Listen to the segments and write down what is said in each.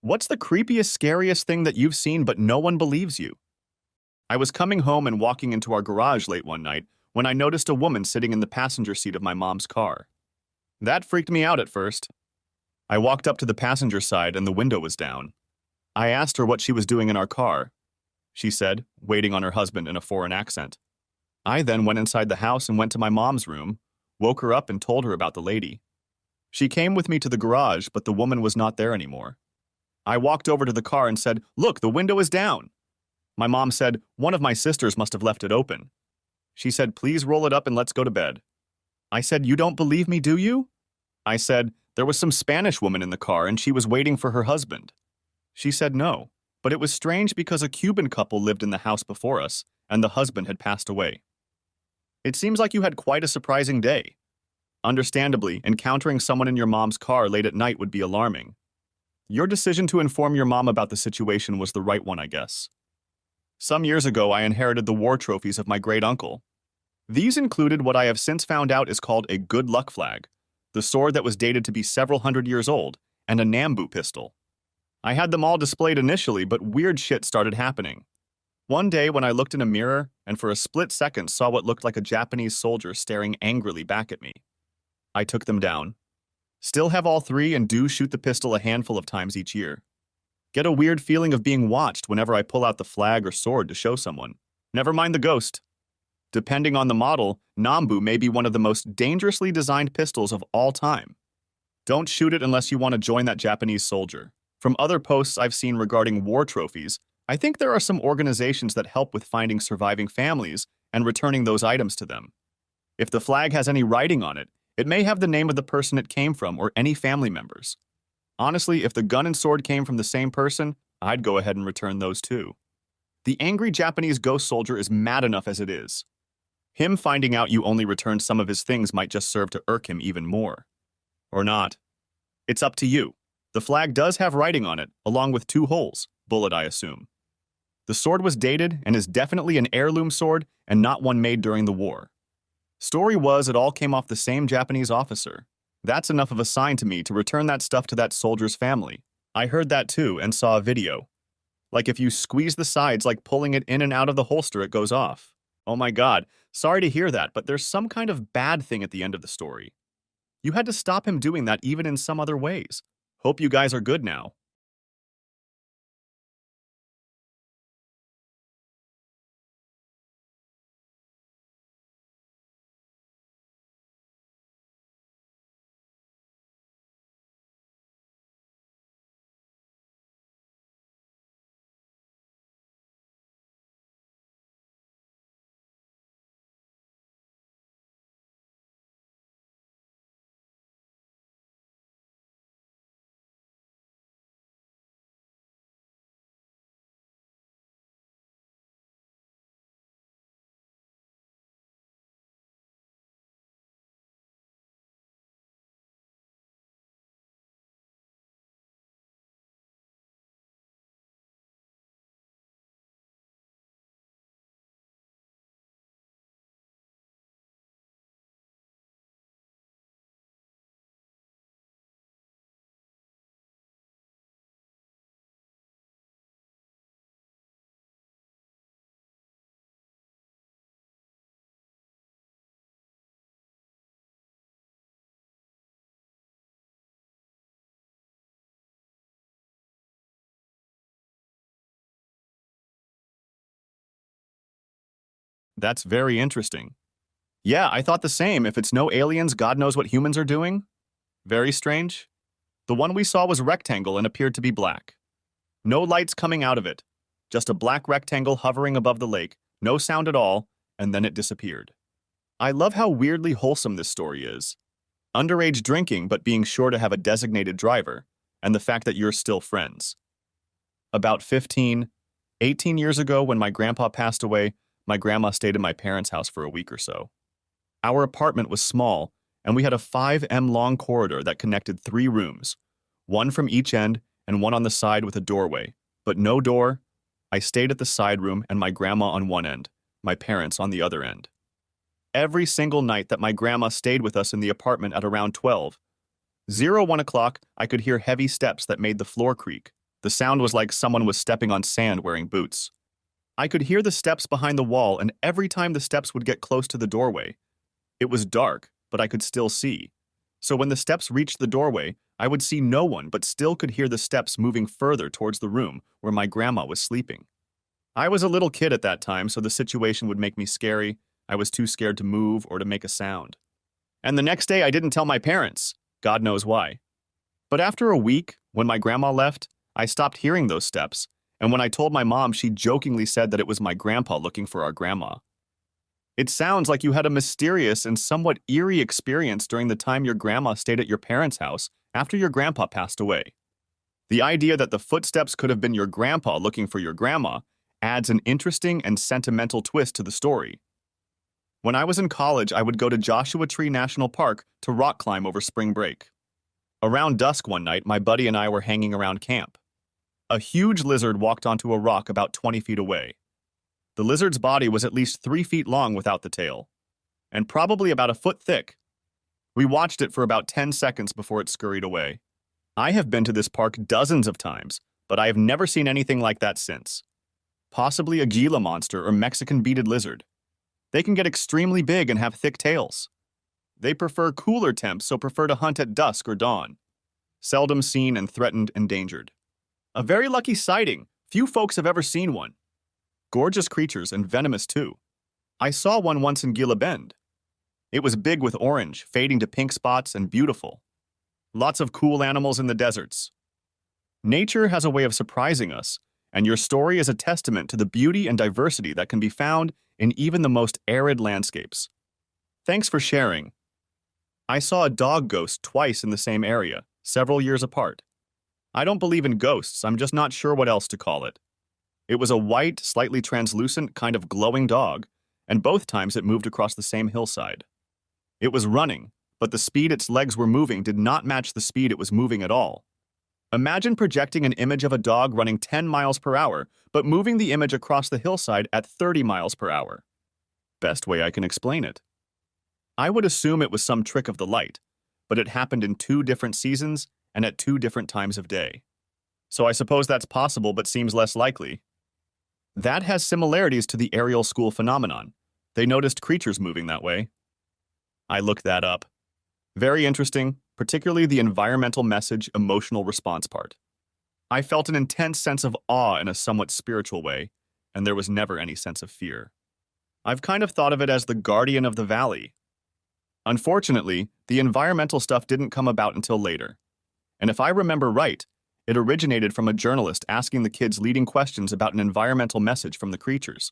What's the creepiest, scariest thing that you've seen but no one believes you? I was coming home and walking into our garage late one night when I noticed a woman sitting in the passenger seat of my mom's car. That freaked me out at first. I walked up to the passenger side and the window was down. I asked her what she was doing in our car. She said, waiting on her husband in a foreign accent. I then went inside the house and went to my mom's room, woke her up and told her about the lady. She came with me to the garage, but the woman was not there anymore. I walked over to the car and said, "Look, the window is down." My mom said, "One of my sisters must have left it open." She said, "Please roll it up and let's go to bed." I said, "You don't believe me, do you?" I said, "There was some Spanish woman in the car and she was waiting for her husband." She said no, but it was strange because a Cuban couple lived in the house before us and the husband had passed away. It seems like you had quite a surprising day. Understandably, encountering someone in your mom's car late at night would be alarming. Your decision to inform your mom about the situation was the right one, I guess. Some years ago, I inherited the war trophies of my great-uncle. These included what I have since found out is called a good luck flag, the sword that was dated to be several hundred years old, and a Nambu pistol. I had them all displayed initially, but weird shit started happening. One day when I looked in a mirror and for a split second saw what looked like a Japanese soldier staring angrily back at me. I took them down. Still have all three and do shoot the pistol a handful of times each year. Get a weird feeling of being watched whenever I pull out the flag or sword to show someone. Never mind the ghost. Depending on the model, Nambu may be one of the most dangerously designed pistols of all time. Don't shoot it unless you want to join that Japanese soldier. From other posts I've seen regarding war trophies, I think there are some organizations that help with finding surviving families and returning those items to them. If the flag has any writing on it, it may have the name of the person it came from or any family members. Honestly, if the gun and sword came from the same person, I'd go ahead and return those too. The angry Japanese ghost soldier is mad enough as it is. Him finding out you only returned some of his things might just serve to irk him even more. Or not. It's up to you. The flag does have writing on it, along with 2 holes, bullet I assume. The sword was dated and is definitely an heirloom sword and not one made during the war. Story was it all came off the same Japanese officer. That's enough of a sign to me to return that stuff to that soldier's family. I heard that too and saw a video. Like if you squeeze the sides like pulling it in and out of the holster, it goes off. Oh my god, sorry to hear that, but there's some kind of bad thing at the end of the story. You had to stop him doing that even in some other ways. Hope you guys are good now. That's very interesting. Yeah, I thought the same. If it's no aliens, God knows what humans are doing. Very strange. The one we saw was rectangle and appeared to be black. No lights coming out of it. Just a black rectangle hovering above the lake, no sound at all, and then it disappeared. I love how weirdly wholesome this story is. Underage drinking, but being sure to have a designated driver, and the fact that you're still friends. About 18 years ago, when my grandpa passed away, my grandma stayed in my parents' house for a week or so. Our apartment was small, and we had a 5 m long corridor that connected 3 rooms, one from each end and one on the side with a doorway, but no door. I stayed at the side room and my grandma on one end, my parents on the other end. Every single night that my grandma stayed with us in the apartment at around 1 o'clock, I could hear heavy steps that made the floor creak. The sound was like someone was stepping on sand wearing boots. I could hear the steps behind the wall, and every time the steps would get close to the doorway, it was dark, but I could still see. So when the steps reached the doorway, I would see no one, but still could hear the steps moving further towards the room where my grandma was sleeping. I was a little kid at that time, so the situation would make me scary. I was too scared to move or to make a sound. And the next day, I didn't tell my parents. God knows why. But after a week, when my grandma left, I stopped hearing those steps, and when I told my mom, she jokingly said that it was my grandpa looking for our grandma. It sounds like you had a mysterious and somewhat eerie experience during the time your grandma stayed at your parents' house after your grandpa passed away. The idea that the footsteps could have been your grandpa looking for your grandma adds an interesting and sentimental twist to the story. When I was in college, I would go to Joshua Tree National Park to rock climb over spring break. Around dusk one night, my buddy and I were hanging around camp. A huge lizard walked onto a rock about 20 feet away. The lizard's body was at least 3 feet long without the tail, and probably about a foot thick. We watched it for about 10 seconds before it scurried away. I have been to this park dozens of times, but I have never seen anything like that since. Possibly a Gila monster or Mexican beaded lizard. They can get extremely big and have thick tails. They prefer cooler temps, so prefer to hunt at dusk or dawn. Seldom seen and threatened, endangered. A very lucky sighting. Few folks have ever seen one. Gorgeous creatures and venomous too. I saw one once in Gila Bend. It was big with orange, fading to pink spots, and beautiful. Lots of cool animals in the deserts. Nature has a way of surprising us, and your story is a testament to the beauty and diversity that can be found in even the most arid landscapes. Thanks for sharing. I saw a dog ghost twice in the same area, several years apart. I don't believe in ghosts, I'm just not sure what else to call it. It was a white, slightly translucent, kind of glowing dog, and both times it moved across the same hillside. It was running, but the speed its legs were moving did not match the speed it was moving at all. Imagine projecting an image of a dog running 10 miles per hour, but moving the image across the hillside at 30 miles per hour. Best way I can explain it. I would assume it was some trick of the light, but it happened in 2 different seasons and at 2 different times of day. So I suppose that's possible, but seems less likely. That has similarities to the aerial school phenomenon. They noticed creatures moving that way. I looked that up. Very interesting, particularly the environmental message emotional response part. I felt an intense sense of awe in a somewhat spiritual way, and there was never any sense of fear. I've kind of thought of it as the guardian of the valley. Unfortunately, the environmental stuff didn't come about until later. And if I remember right, it originated from a journalist asking the kids leading questions about an environmental message from the creatures.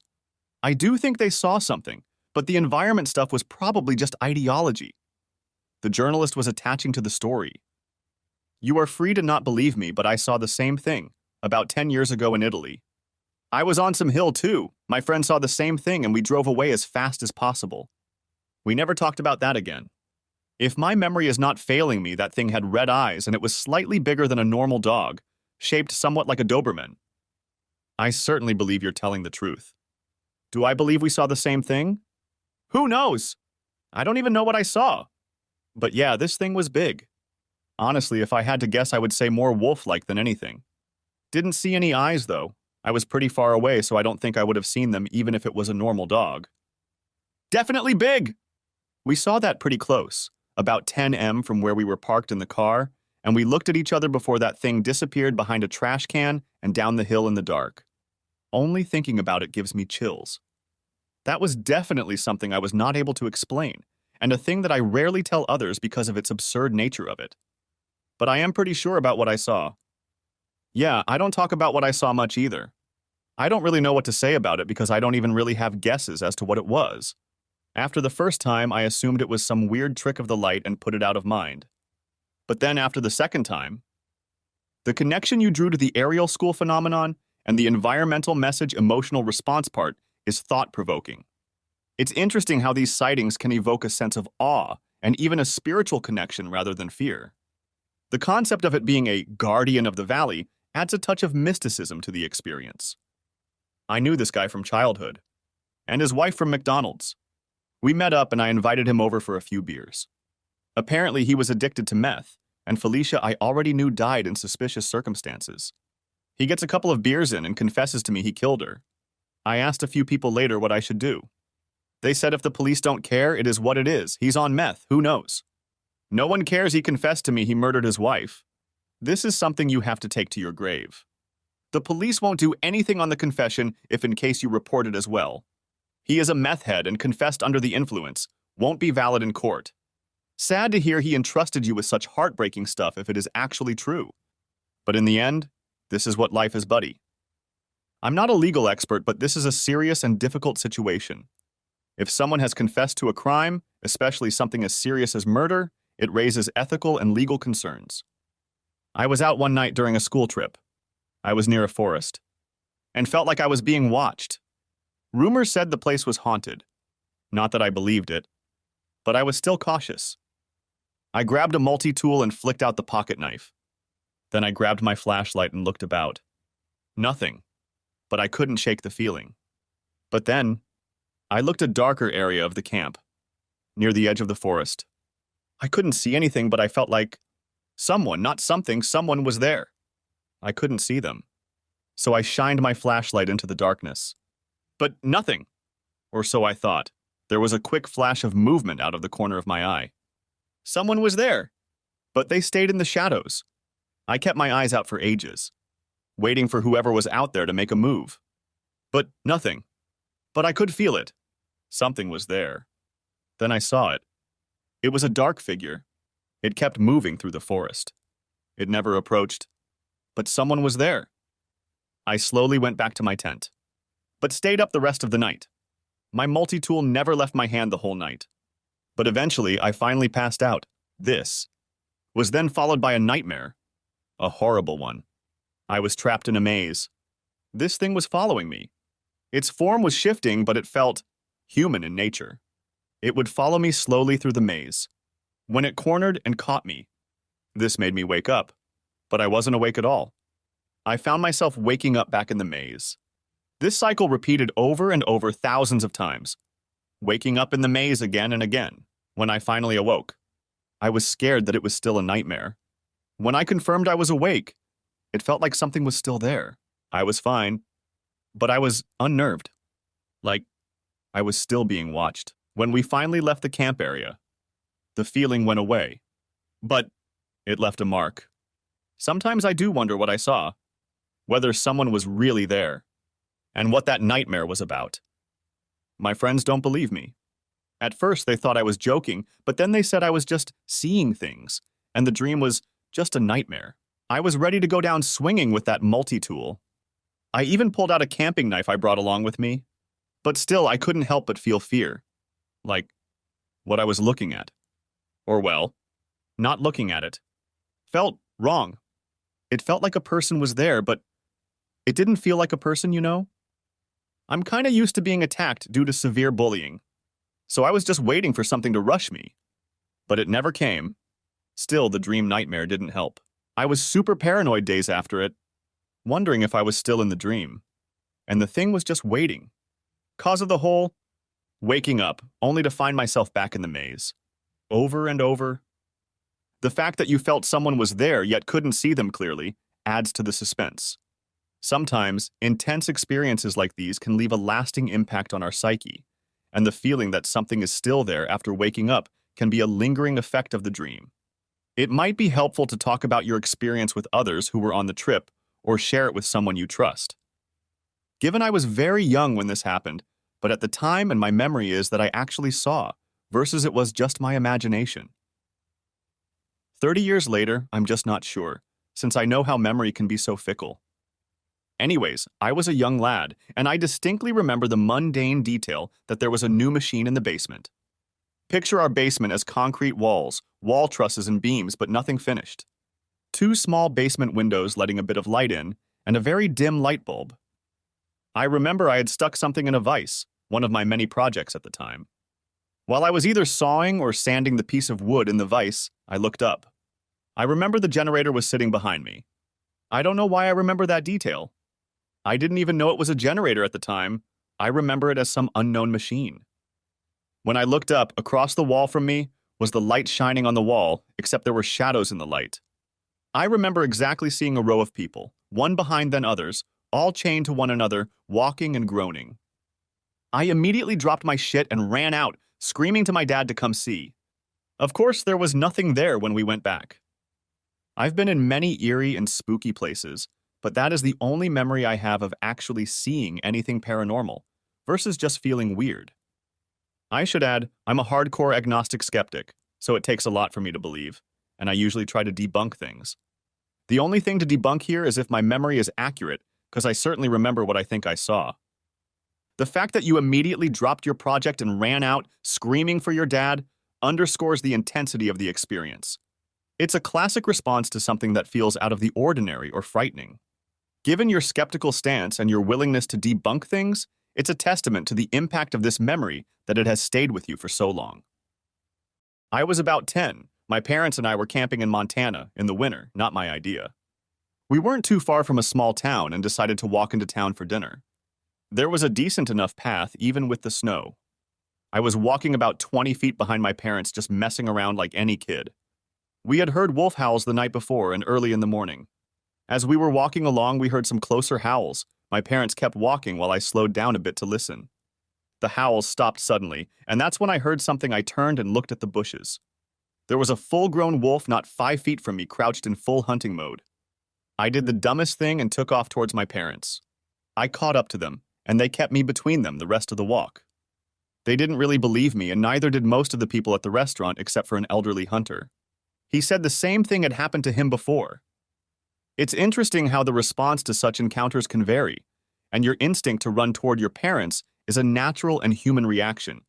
I do think they saw something, but the environment stuff was probably just ideology. The journalist was attaching to the story. You are free to not believe me, but I saw the same thing, about 10 years ago in Italy. I was on some hill too. My friend saw the same thing and we drove away as fast as possible. We never talked about that again. If my memory is not failing me, that thing had red eyes and it was slightly bigger than a normal dog, shaped somewhat like a Doberman. I certainly believe you're telling the truth. Do I believe we saw the same thing? Who knows? I don't even know what I saw. But yeah, this thing was big. Honestly, if I had to guess, I would say more wolf-like than anything. Didn't see any eyes, though. I was pretty far away, so I don't think I would have seen them even if it was a normal dog. Definitely big! We saw that pretty close, about 10 m from where we were parked in the car, and we looked at each other before that thing disappeared behind a trash can and down the hill in the dark. Only thinking about it gives me chills. That was definitely something I was not able to explain, and a thing that I rarely tell others because of its absurd nature of it. But I am pretty sure about what I saw. Yeah, I don't talk about what I saw much either. I don't really know what to say about it because I don't even really have guesses as to what it was. After the first time, I assumed it was some weird trick of the light and put it out of mind. But then after the second time, the connection you drew to the aerial school phenomenon and the environmental message emotional response part is thought-provoking. It's interesting how these sightings can evoke a sense of awe and even a spiritual connection rather than fear. The concept of it being a guardian of the valley adds a touch of mysticism to the experience. I knew this guy from childhood, and his wife from McDonald's. We met up and I invited him over for a few beers. Apparently he was addicted to meth, and Felicia I already knew died in suspicious circumstances. He gets a couple of beers in and confesses to me he killed her. I asked a few people later what I should do. They said if the police don't care, it is what it is. He's on meth. Who knows? No one cares he confessed to me he murdered his wife. This is something you have to take to your grave. The police won't do anything on the confession if in case you report it as well. He is a meth head and confessed under the influence. Won't be valid in court. Sad to hear he entrusted you with such heartbreaking stuff if it is actually true. But in the end, this is what life is, buddy. I'm not a legal expert, but this is a serious and difficult situation. If someone has confessed to a crime, especially something as serious as murder, it raises ethical and legal concerns. I was out one night during a school trip. I was near a forest and felt like I was being watched. Rumors said the place was haunted. Not that I believed it, but I was still cautious. I grabbed a multi-tool and flicked out the pocket knife. Then I grabbed my flashlight and looked about. Nothing, but I couldn't shake the feeling. But then, I looked a darker area of the camp, near the edge of the forest. I couldn't see anything, but I felt like someone, not something, someone was there. I couldn't see them. So I shined my flashlight into the darkness. But nothing. Or so I thought. There was a quick flash of movement out of the corner of my eye. Someone was there, but they stayed in the shadows. I kept my eyes out for ages, waiting for whoever was out there to make a move. But nothing. But I could feel it. Something was there. Then I saw it. It was a dark figure. It kept moving through the forest. It never approached. But someone was there. I slowly went back to my tent, but stayed up the rest of the night. My multi-tool never left my hand the whole night. But eventually, I finally passed out. This was then followed by a nightmare. A horrible one. I was trapped in a maze. This thing was following me. Its form was shifting, but it felt human in nature. It would follow me slowly through the maze. When it cornered and caught me, this made me wake up, but I wasn't awake at all. I found myself waking up back in the maze. This cycle repeated over and over thousands of times, waking up in the maze again and again. When I finally awoke, I was scared that it was still a nightmare. When I confirmed I was awake, it felt like something was still there. I was fine, but I was unnerved, like I was still being watched. When we finally left the camp area, the feeling went away, but it left a mark. Sometimes I do wonder what I saw, whether someone was really there, and what that nightmare was about. My friends don't believe me. At first, they thought I was joking, but then they said I was just seeing things, and the dream was just a nightmare. I was ready to go down swinging with that multi-tool. I even pulled out a camping knife I brought along with me, but still I couldn't help but feel fear. Like what I was looking at. Or well, not looking at it. Felt wrong. It felt like a person was there, but it didn't feel like a person, you know? I'm kinda used to being attacked due to severe bullying, so I was just waiting for something to rush me. But it never came. Still, the dream nightmare didn't help. I was super paranoid days after it, wondering if I was still in the dream. And the thing was just waiting. Cause of the whole, waking up, only to find myself back in the maze. Over and over. The fact that you felt someone was there yet couldn't see them clearly adds to the suspense. Sometimes, intense experiences like these can leave a lasting impact on our psyche, and the feeling that something is still there after waking up can be a lingering effect of the dream. It might be helpful to talk about your experience with others who were on the trip or share it with someone you trust. Given I was very young when this happened, but at the time and my memory is that I actually saw, versus it was just my imagination. 30 years later, I'm just not sure, since I know how memory can be so fickle. Anyways, I was a young lad, and I distinctly remember the mundane detail that there was a new machine in the basement. Picture our basement as concrete walls, wall trusses and beams, but nothing finished. 2 small basement windows letting a bit of light in, and a very dim light bulb. I remember I had stuck something in a vise, one of my many projects at the time. While I was either sawing or sanding the piece of wood in the vise, I looked up. I remember the generator was sitting behind me. I don't know why I remember that detail. I didn't even know it was a generator at the time. I remember it as some unknown machine. When I looked up, across the wall from me was the light shining on the wall, except there were shadows in the light. I remember exactly seeing a row of people, one behind then others, all chained to one another, walking and groaning. I immediately dropped my shit and ran out, screaming to my dad to come see. Of course, there was nothing there when we went back. I've been in many eerie and spooky places, but that is the only memory I have of actually seeing anything paranormal, versus just feeling weird. I should add, I'm a hardcore agnostic skeptic, so it takes a lot for me to believe, and I usually try to debunk things. The only thing to debunk here is if my memory is accurate, because I certainly remember what I think I saw. The fact that you immediately dropped your project and ran out, screaming for your dad, underscores the intensity of the experience. It's a classic response to something that feels out of the ordinary or frightening. Given your skeptical stance and your willingness to debunk things, it's a testament to the impact of this memory that it has stayed with you for so long. I was about 10. My parents and I were camping in Montana in the winter, not my idea. We weren't too far from a small town and decided to walk into town for dinner. There was a decent enough path even with the snow. I was walking about 20 feet behind my parents just messing around like any kid. We had heard wolf howls the night before and early in the morning. As we were walking along, we heard some closer howls. My parents kept walking while I slowed down a bit to listen. The howls stopped suddenly, and that's when I heard something. I turned and looked at the bushes. There was a full-grown wolf not 5 feet from me, crouched in full hunting mode. I did the dumbest thing and took off towards my parents. I caught up to them, and they kept me between them the rest of the walk. They didn't really believe me, and neither did most of the people at the restaurant except for an elderly hunter. He said the same thing had happened to him before. It's interesting how the response to such encounters can vary, and your instinct to run toward your parents is a natural and human reaction,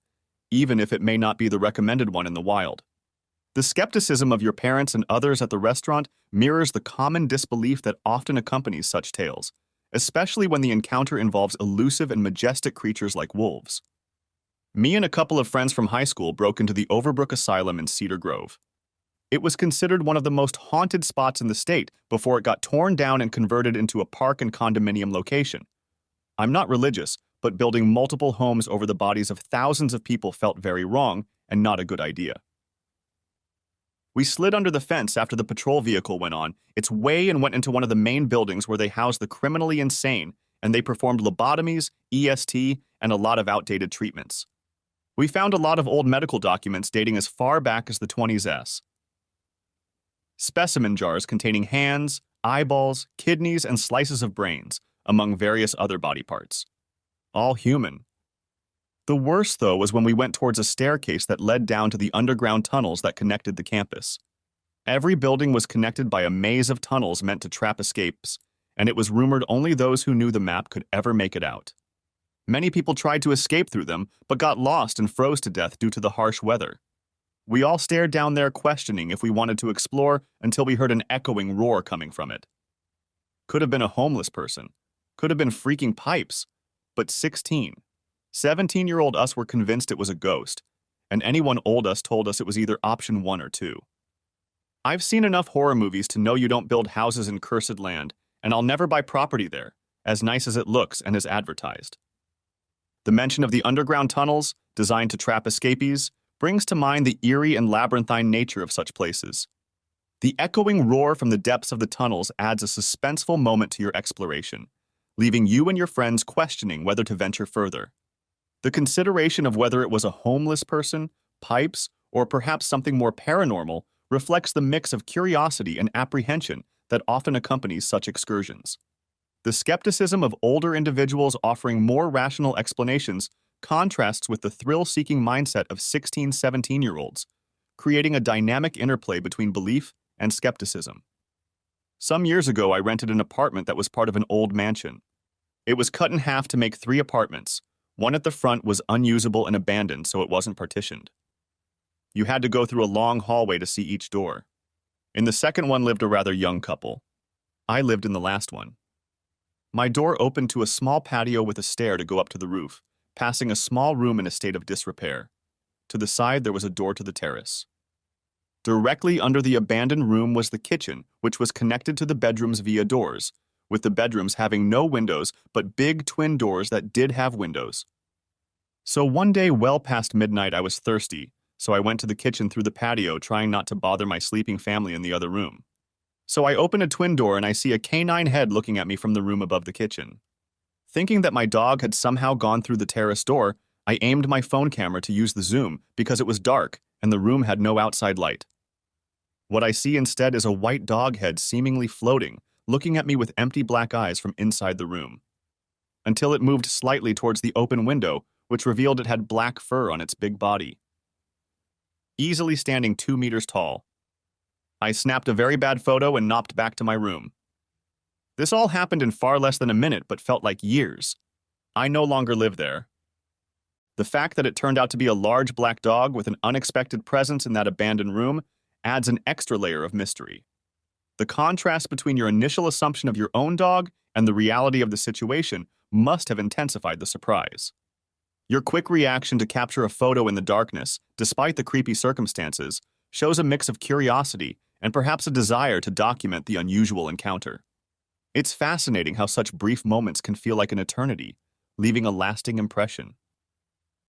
even if it may not be the recommended one in the wild. The skepticism of your parents and others at the restaurant mirrors the common disbelief that often accompanies such tales, especially when the encounter involves elusive and majestic creatures like wolves. Me and a couple of friends from high school broke into the Overbrook Asylum in Cedar Grove. It was considered one of the most haunted spots in the state before it got torn down and converted into a park and condominium location. I'm not religious, but building multiple homes over the bodies of thousands of people felt very wrong and not a good idea. We slid under the fence after the patrol vehicle went on its way and went into one of the main buildings where they housed the criminally insane, and they performed lobotomies, EST, and a lot of outdated treatments. We found a lot of old medical documents dating as far back as the 20s. Specimen jars containing hands, eyeballs, kidneys, and slices of brains, among various other body parts. All human. The worst, though, was when we went towards a staircase that led down to the underground tunnels that connected the campus. Every building was connected by a maze of tunnels meant to trap escapes, and it was rumored only those who knew the map could ever make it out. Many people tried to escape through them, but got lost and froze to death due to the harsh weather. We all stared down there questioning if we wanted to explore until we heard an echoing roar coming from it. Could have been a homeless person. Could have been freaking pipes. But 17-year-old us were convinced it was a ghost, and anyone old us told us it was either option 1 or 2. I've seen enough horror movies to know you don't build houses in cursed land, and I'll never buy property there, as nice as it looks and is advertised. The mention of the underground tunnels, designed to trap escapees, brings to mind the eerie and labyrinthine nature of such places. The echoing roar from the depths of the tunnels adds a suspenseful moment to your exploration, leaving you and your friends questioning whether to venture further. The consideration of whether it was a homeless person, pipes, or perhaps something more paranormal reflects the mix of curiosity and apprehension that often accompanies such excursions. The skepticism of older individuals offering more rational explanations contrasts with the thrill-seeking mindset of 16, 17-year-olds, creating a dynamic interplay between belief and skepticism. Some years ago, I rented an apartment that was part of an old mansion. It was cut in half to make 3 apartments. One at the front was unusable and abandoned, so it wasn't partitioned. You had to go through a long hallway to see each door. In the second one lived a rather young couple. I lived in the last one. My door opened to a small patio with a stair to go up to the roof, passing a small room in a state of disrepair. To the side, there was a door to the terrace. Directly under the abandoned room was the kitchen, which was connected to the bedrooms via doors, with the bedrooms having no windows but big twin doors that did have windows. So one day well past midnight I was thirsty, so I went to the kitchen through the patio trying not to bother my sleeping family in the other room. So I open a twin door and I see a canine head looking at me from the room above the kitchen. Thinking that my dog had somehow gone through the terrace door, I aimed my phone camera to use the zoom because it was dark and the room had no outside light. What I see instead is a white dog head seemingly floating, looking at me with empty black eyes from inside the room. Until it moved slightly towards the open window, which revealed it had black fur on its big body. Easily standing 2 meters tall. I snapped a very bad photo and knocked back to my room. This all happened in far less than a minute but felt like years. I no longer live there. The fact that it turned out to be a large black dog with an unexpected presence in that abandoned room adds an extra layer of mystery. The contrast between your initial assumption of your own dog and the reality of the situation must have intensified the surprise. Your quick reaction to capture a photo in the darkness, despite the creepy circumstances, shows a mix of curiosity and perhaps a desire to document the unusual encounter. It's fascinating how such brief moments can feel like an eternity, leaving a lasting impression.